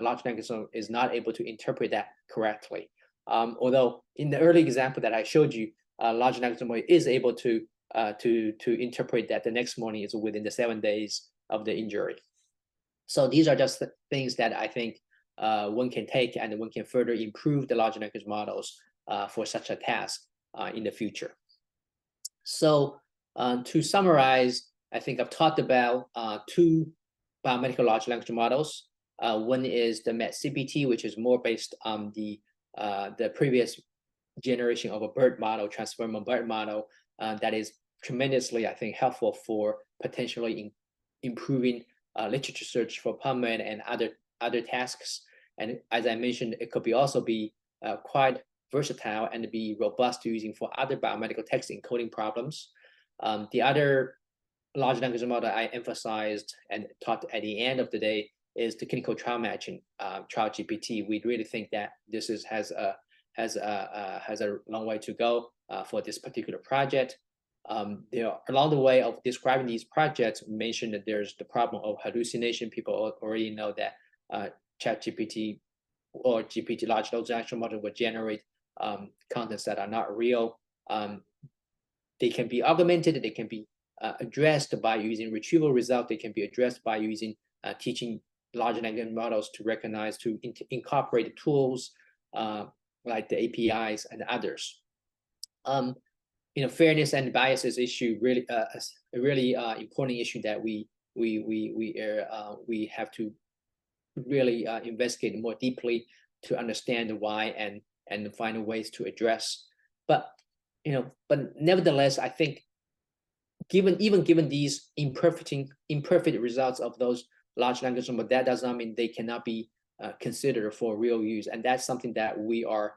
large language model is not able to interpret that correctly. Although in the early example that I showed you, large language model is able to interpret that the next morning is within the 7 days of the injury. So these are just the things that I think one can take, and one can further improve the large language models for such a task in the future. So to summarize, I think I've talked about two biomedical large language models. One is the MedCPT, which is more based on the previous generation of a BERT model, transformer BERT model, that is tremendously, I think, helpful for potentially improving literature search for PubMed and other tasks. And as I mentioned, it could also be quite versatile and be robust to using for other biomedical text encoding problems. The other large language model I emphasized and taught at the end of the day is the clinical trial matching trial GPT. We really think that this has a long way to go for this particular project. Along the way of describing these projects, we mentioned that there's the problem of hallucination. People already know that ChatGPT or GPT large language model will generate contents that are not real. They can be augmented, they can be addressed by using retrieval result, they can be addressed by using teaching large language models to recognize, to incorporate tools like the APIs and others. Fairness and biases issue really a really important issue that we have to really investigate more deeply to understand why and find ways to address. But nevertheless, I think given these imperfect results of those large language models, that does not mean they cannot be considered for real use, and that's something that we are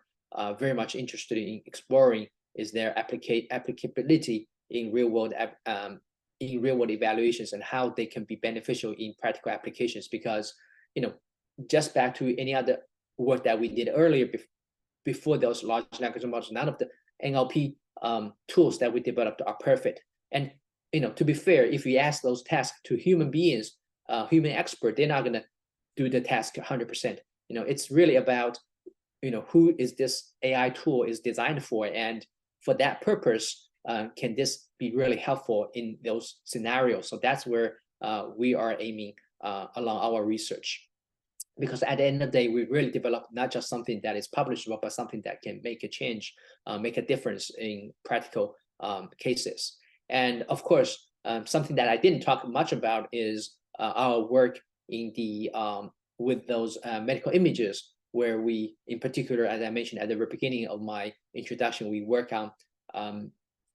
very much interested in exploring. Is their applicability in real world evaluations, and how they can be beneficial in practical applications? Because just back to any other work that we did earlier before those large language models, none of the NLP tools that we developed are perfect. And to be fair, if we ask those tasks to human beings, human experts, they're not going to do the task 100%. It's really about, who is this AI tool is designed for, and for that purpose, can this be really helpful in those scenarios? So that's where we are aiming along our research. Because at the end of the day, we really develop not just something that is publishable, but something that can make a change, make a difference in practical cases. And of course, something that I didn't talk much about is our work in the with those medical images, where we, in particular, as I mentioned at the very beginning of my introduction, we work on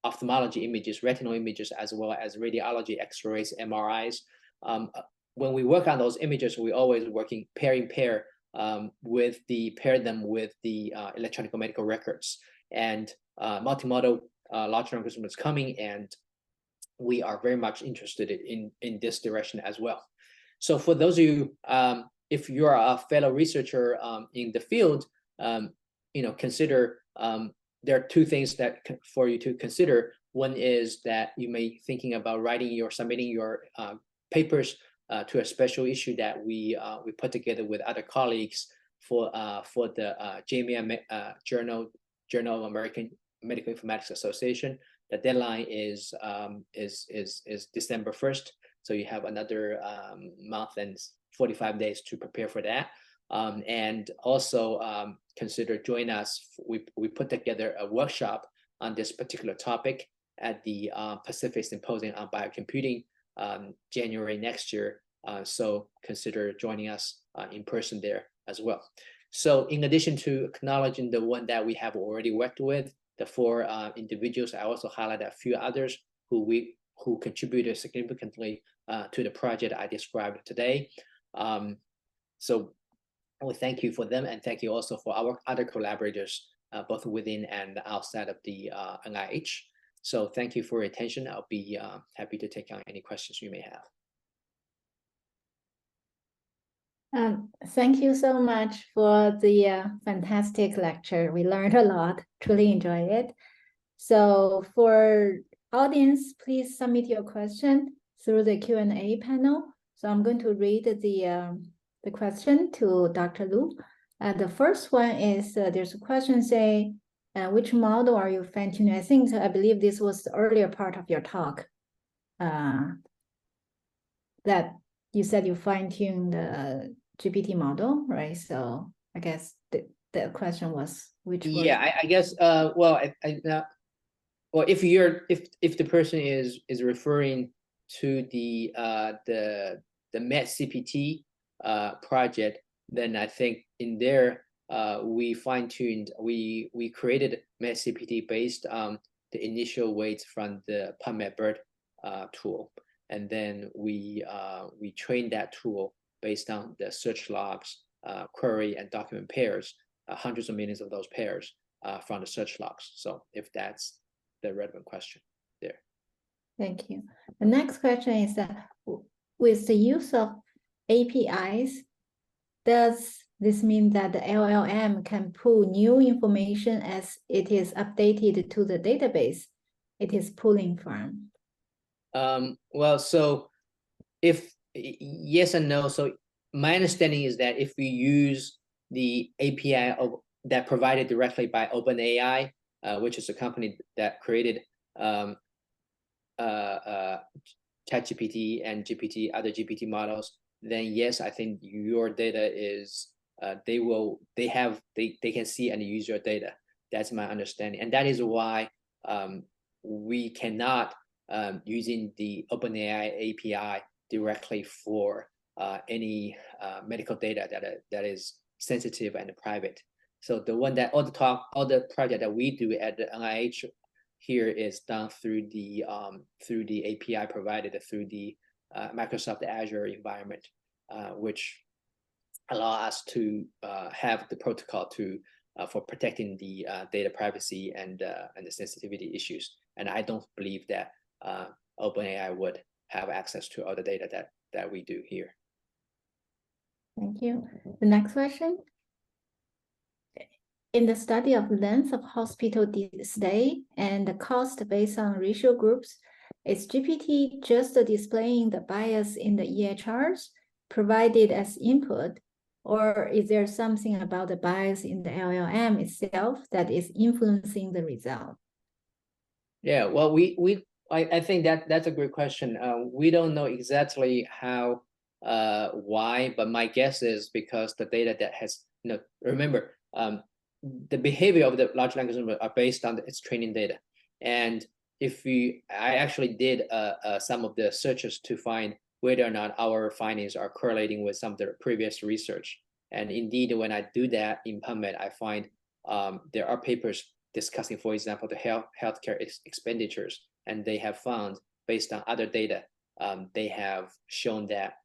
ophthalmology images, retinal images, as well as radiology, X-rays, MRIs. When we work on those images, we always working pair in pair pair them with the electronic medical records, and multimodal large language models coming, and we are very much interested in this direction as well. So for those of you, if you're a fellow researcher in the field, consider there are two things that for you to consider. One is that you may thinking about writing or submitting your papers to a special issue that we put together with other colleagues for the JAMA Journal of American Medical Informatics Association. The deadline is December 1st, so you have another month and 45 days to prepare for that. And also consider join us. We put together a workshop on this particular topic at the Pacific Symposium on Biocomputing January next year. So consider joining us in person there as well. So in addition to acknowledging the one that we have already worked with, the 4 individuals, I also highlight a few others who contributed significantly to the project I described today. So we thank you for them, and thank you also for our other collaborators, both within and outside of the NIH. So thank you for your attention. I'll be happy to take on any questions you may have. Thank you so much for the fantastic lecture. We learned a lot, truly enjoyed it. So for audience, please submit your question through the Q&A panel. So I'm going to read the question to Dr. Lu. The first one is, there's a question saying, which model are you fine-tuning? I believe this was the earlier part of your talk, that you said you fine-tuned the GPT model, right? So I guess the question was which one? Yeah, I guess. Well, well, if the person is referring to the MedCPT project, then I think in there we fine-tuned. We created MedCPT based on the initial weights from the PubMed BERT tool. And then we trained that tool based on the search logs, query, and document pairs, hundreds of millions of those pairs from the search logs. So if that's the relevant question there. Thank you. The next question is that with the use of APIs, does this mean that the LLM can pull new information as it is updated to the database it is pulling from? Well, so if yes and no. So my understanding is that if we use the API that provided directly by OpenAI, which is a company that created ChatGPT and GPT, other GPT models, then yes, I think your data is they can see and use your data. That's my understanding, and that is why we cannot using the OpenAI API directly for any medical data that is sensitive and private. So the one that all the project that we do at the NIH here is done through the API provided through the Microsoft Azure environment, which allow us to have the protocol to for protecting the data privacy and the sensitivity issues. And I don't believe that OpenAI would have access to all the data that we do here. Thank you. The next question. In the study of length of hospital stay and the cost based on racial groups, is GPT just displaying the bias in the EHRs, provided as input, or is there something about the bias in the LLM itself that is influencing the result? Yeah, well, I think that's a great question. We don't know exactly how, why, but my guess is because the data that has, remember, the behavior of the large language model are based on its training data. And I actually did some of the searches to find whether or not our findings are correlating with some of the previous research. And indeed, when I do that in PubMed, I find there are papers discussing, for example, the healthcare expenditures, and they have found, based on other data, they have shown that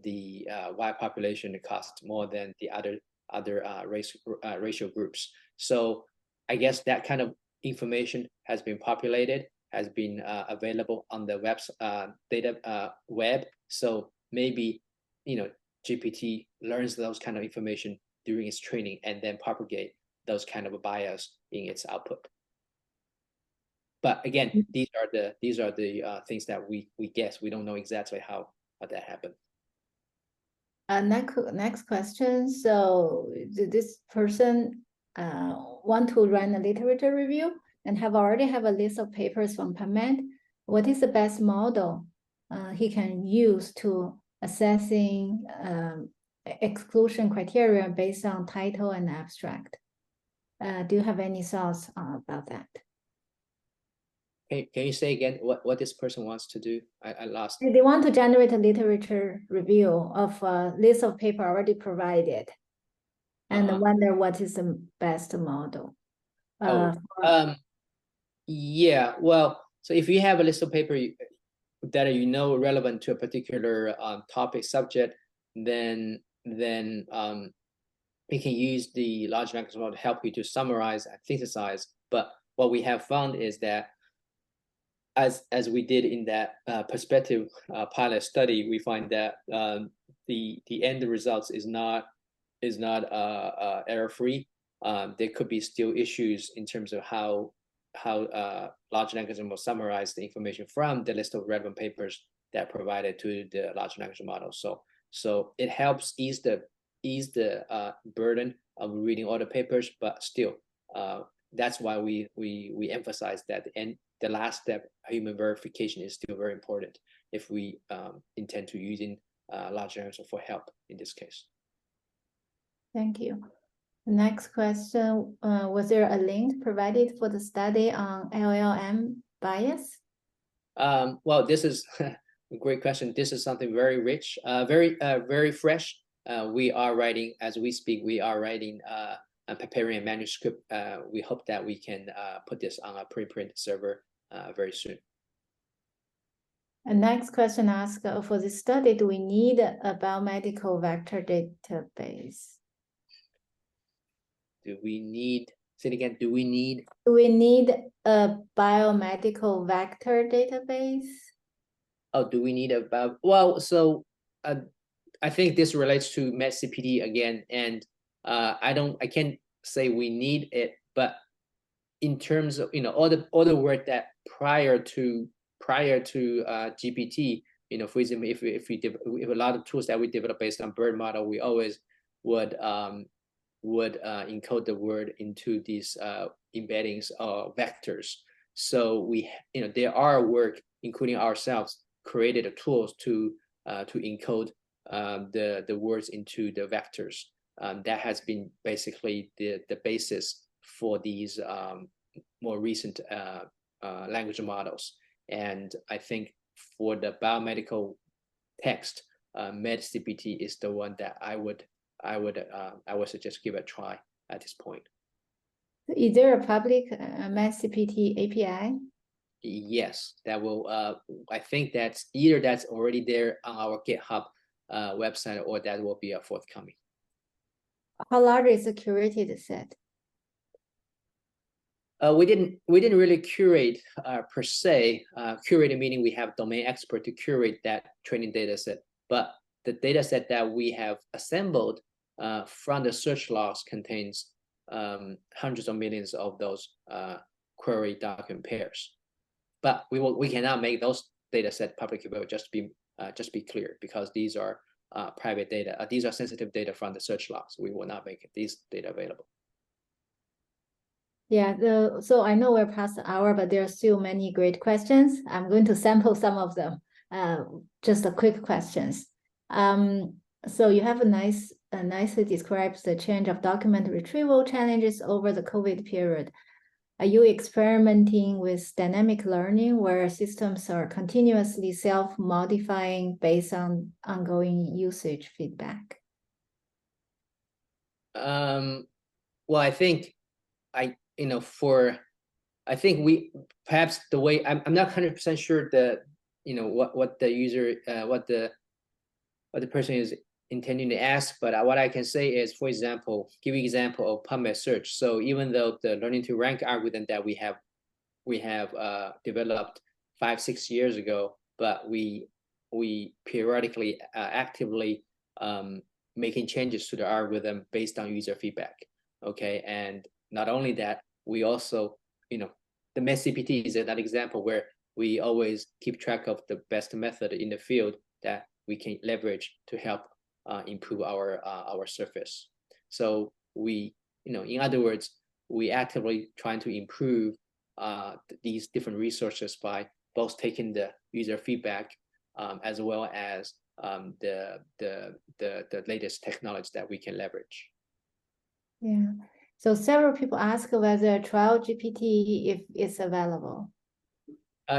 the white population costs more than the other racial groups. So I guess that kind of information has been populated, has been available on the web. So maybe GPT learns those kind of information during its training and then propagate those kind of bias in its output. But again, these are the things that we guess. We don't know exactly how that happened. Next question. So this person want to run a literature review and already have a list of papers from PubMed. What is the best model he can use to assessing exclusion criteria based on title and abstract? Do you have any thoughts about that? Can you say again what this person wants to do? I lost. They want to generate a literature review of a list of paper already provided, and wonder what is the best model. Yeah, well, so if you have a list of paper that are relevant to a particular topic subject, then we can use the large language model to help you to summarize and synthesize. But what we have found is that as we did in that perspective pilot study, we find that the end results is not error-free. There could be still issues in terms of how large language model summarize the information from the list of relevant papers that provided to the large language model. So it helps ease the burden of reading all the papers, but still, that's why we emphasize that the last step, human verification, is still very important if we intend to using large language for help in this case. Thank you. Next question, was there a link provided for the study on LLM bias? Well, this is a great question. This is something very rich, very fresh. We are writing, as we speak, and preparing a manuscript. We hope that we can put this on a preprint server very soon. And next question asks, for this study, do we need a biomedical vector database? Do we need, say it again, do we need a biomedical vector database? Oh, do we need a well, so I think this relates to MedCPT again, and I can't say we need it, but in terms of all the work that prior to GPT, for example, if a lot of tools that we develop based on bird model, we always would encode the word into these embeddings or vectors. So there are work, including ourselves, created tools to encode the words into the vectors. That has been basically the basis for these more recent language models. And I think for the biomedical text, MedCPT is the one that I would suggest give a try at this point. Is there a public MedCPT API? Yes, that will. I think that's either that's already there on our GitHub website, or that will be a forthcoming. How large is the curated set? We didn't really curate per se. Curated meaning we have domain expert to curate that training data set, but the data set that we have assembled from the search logs contains hundreds of millions of those query document pairs. But we cannot make those data set publicly available. Just be clear, because these are private data. These are sensitive data from the search logs. We will not make these data available. Yeah, so I know we're past the hour, but there are still many great questions. I'm going to sample some of them. Just a quick questions. So you have nicely describes the change of document retrieval challenges over the COVID period. Are you experimenting with dynamic learning where systems are continuously self-modifying based on ongoing usage feedback? Well, I think I think we perhaps the way I'm not 100% sure that what the user what the person is intending to ask, but what I can say is, for example, give you example of PubMed search. So even though the learning to rank algorithm that we have developed 5-6 years ago, but we periodically actively making changes to the algorithm based on user feedback. Okay, and not only that, we also the MESCPT is an example where we always keep track of the best method in the field that we can leverage to help improve our surface. So we, in other words, we actively trying to improve these different resources by both taking the user feedback as well as the latest technology that we can leverage. Yeah. So several people ask whether Trial GPT if it's available.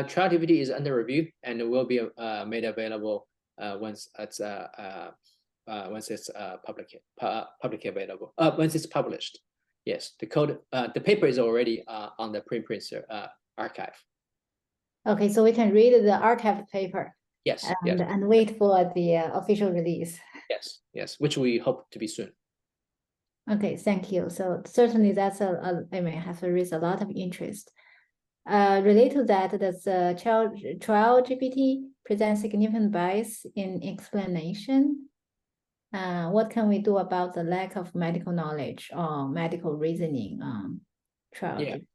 Trial GPT is under review and it will be made available once it's publicly available. Once it's published. Yes, the code, the paper is already on the preprint archive. Okay, so we can read the archive paper. Yes, and wait for the official release. Yes, which we hope to be soon. Okay, thank you. So certainly that's has raised a lot of interest. Related to that, does Trial GPT present significant bias in explanation? What can we do about the lack of medical knowledge or medical reasoning? Trial GPT?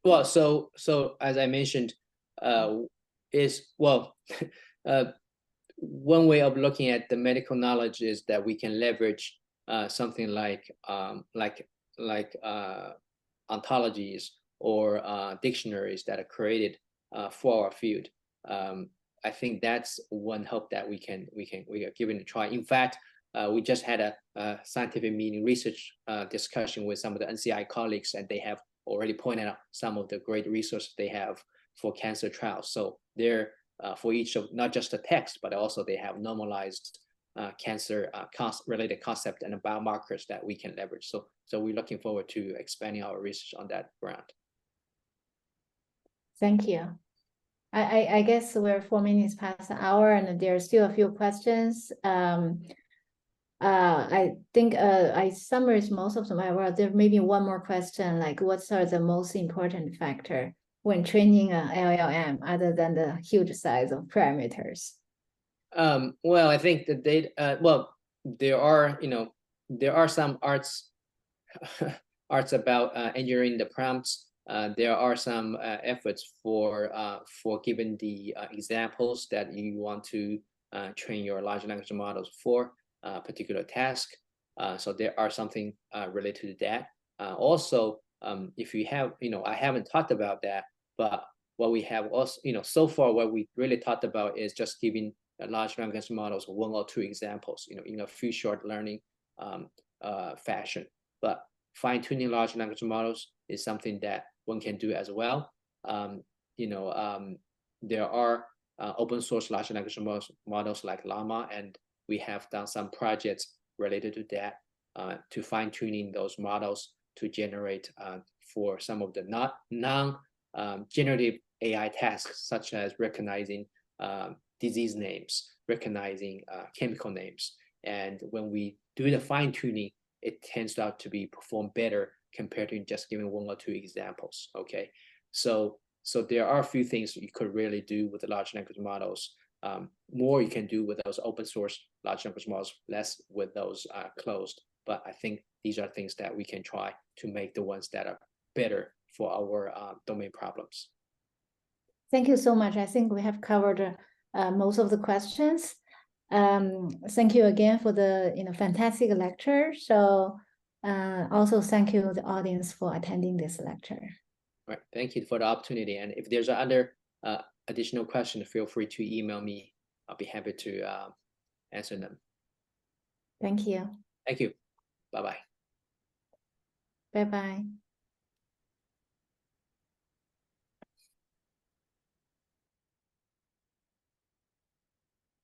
Well, so as I mentioned, one way of looking at the medical knowledge is that we can leverage something like ontologies or dictionaries that are created for our field. I think that's one hope that we are giving a try. In fact, we just had a scientific meeting research discussion with some of the NCBI colleagues, and they have already pointed out some of the great resources they have for cancer trials. So they're for each of not just the text, but also they have normalized cancer related concept and biomarkers that we can leverage. So we're looking forward to expanding our research on that ground. Thank you. I guess we're 4 minutes past the hour and there are still a few questions. I think I summarized most of them. Well, there may be one more question, like what are the most important factor when training an LLM other than the huge size of parameters? Well, I think the data, there are some arts about engineering the prompts. There are some efforts for giving the examples that you want to train your large language models for a particular task. So there are something related to that. Also, if you have, I haven't talked about that, but what we have also, so far what we really talked about is just giving large language models 1 or 2 examples, in a few short learning fashion. But fine-tuning large language models is something that one can do as well. There are open source large language models like Llama, and we have done some projects related to that to fine-tuning those models to generate for some of the non-generative AI tasks, such as recognizing disease names, recognizing chemical names. And when we do the fine-tuning, it tends out to be performed better compared to just giving 1 or 2 examples. Okay, so there are a few things you could really do with the large language models. More you can do with those open source large language models, less with those closed. But I think these are things that we can try to make the ones that are better for our domain problems. Thank you so much. I think we have covered most of the questions. Thank you again for the fantastic lecture. So also thank you the audience for attending this lecture. All right, thank you for the opportunity. And if there's other additional questions, feel free to email me. I'll be happy to answer them. Thank you. Thank you. Bye-bye. Bye-bye.